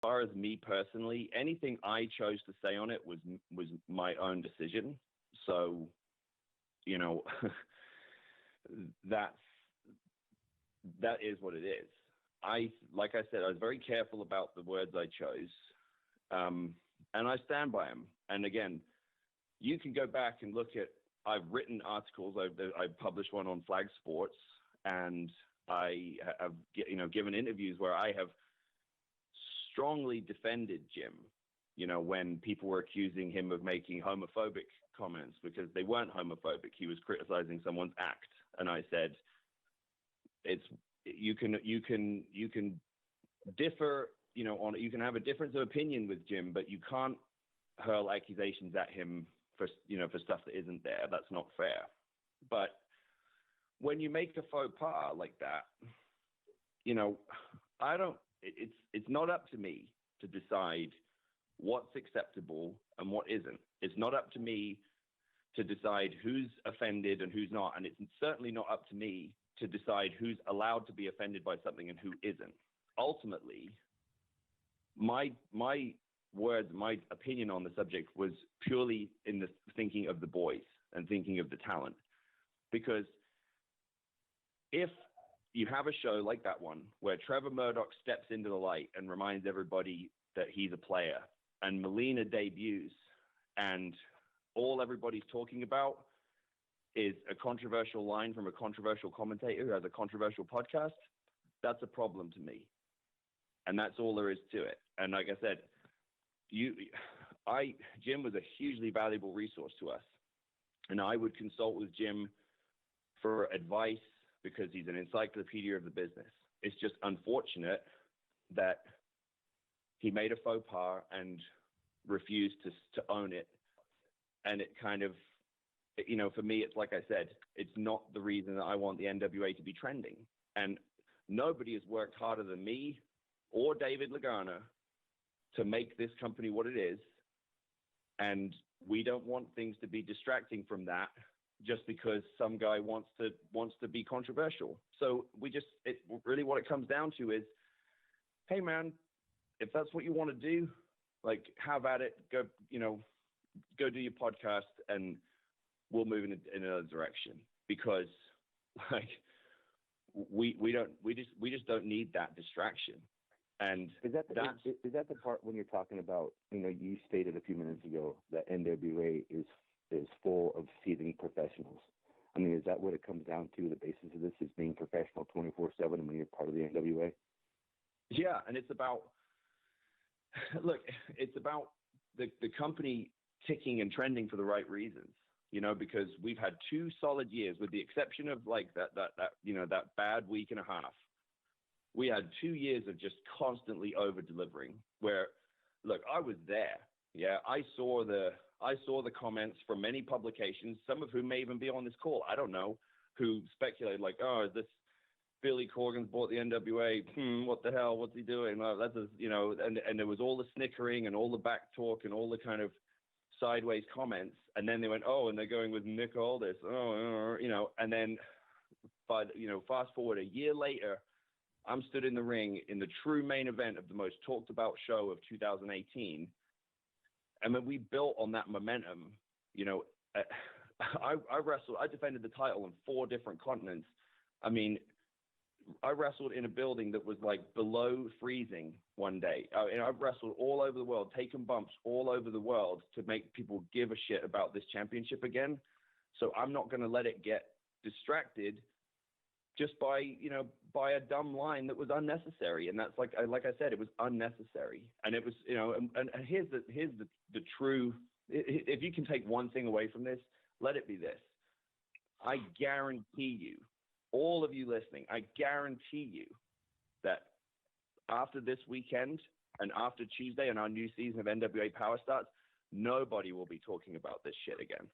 far as me personally, anything I chose to say on it was my own decision. So, you know, that is what it is. Like I said, I was very careful about the words I chose, and I stand by them. And again, you can go back and look at, I've written articles. I've published one on Flag Sports, and I have, you know, given interviews where I have strongly defended Jim, you know, when people were accusing him of making homophobic comments, because they weren't homophobic. He was criticizing someone's act. And I said, you can differ, you know, you can have a difference of opinion with Jim, but you can't hurl accusations at him for stuff that isn't there. That's not fair. But when you make a faux pas like that, you know, it's not up to me to decide what's acceptable and what isn't. It's not up to me to decide who's offended and who's not. And it's certainly not up to me to decide who's allowed to be offended by something and who isn't. Ultimately, my words, my opinion on the subject was purely in the thinking of the boys and thinking of the talent. Because if you have a show like that one where Trevor Murdoch steps into the light and reminds everybody that he's a player, and Melina debuts, and all everybody's talking about is a controversial line from a controversial commentator who has a controversial podcast, that's a problem to me. And that's all there is to it. And like I said, Jim was a hugely valuable resource to us. And I would consult with Jim for advice because he's an encyclopedia of the business. It's just unfortunate that he made a faux pas and refused to own it. And it kind of, you know, for me, it's like I said, it's not the reason that I want the NWA to be trending. And nobody has worked harder than me or David Lagana to make this company what it is. And we don't want things to be distracting from that just because some guy wants to be controversial. So really what it comes down to is, hey man, if that's what you want to do, like, have at it, go do your podcast and we'll move in another direction, because like we just don't need that distraction. And is that the part when you're talking about, you know, you stated a few minutes ago that NWA is full of seething professionals. I mean, is that what it comes down to? The basis of this is being professional 24/7 when you're part of the NWA? Yeah. And it's about the company ticking and trending for the right reasons, you know, because we've had 2 solid years, with the exception of like that bad week and a half. We had 2 years of just constantly over delivering, where, look, I was there. Yeah. I saw the comments from many publications, some of whom may even be on this call. I don't know, who speculated like, oh, this Billy Corgan's bought the NWA. What the hell? What's he doing? Well, that's and there was all the snickering and all the back talk and all the kind of sideways comments. And then they went, oh, and they're going with Nick Aldis. Oh, you know, and then, but, you know, fast forward a year later, I'm stood in the ring in the true main event of the most talked about show of 2018. And then we built on that momentum. You know, I defended the title on 4 different continents. I mean, I wrestled in a building that was like below freezing one day. And I've wrestled all over the world, taken bumps all over the world to make people give a shit about this championship again. So I'm not going to let it get distracted just by a dumb line that was unnecessary. And that's like I said, it was unnecessary. And it was, you know, and here's the true, if you can take one thing away from this, let it be this. I guarantee you, all of you listening, I guarantee you that after this weekend and after Tuesday and our new season of NWA Power starts, nobody will be talking about this shit again.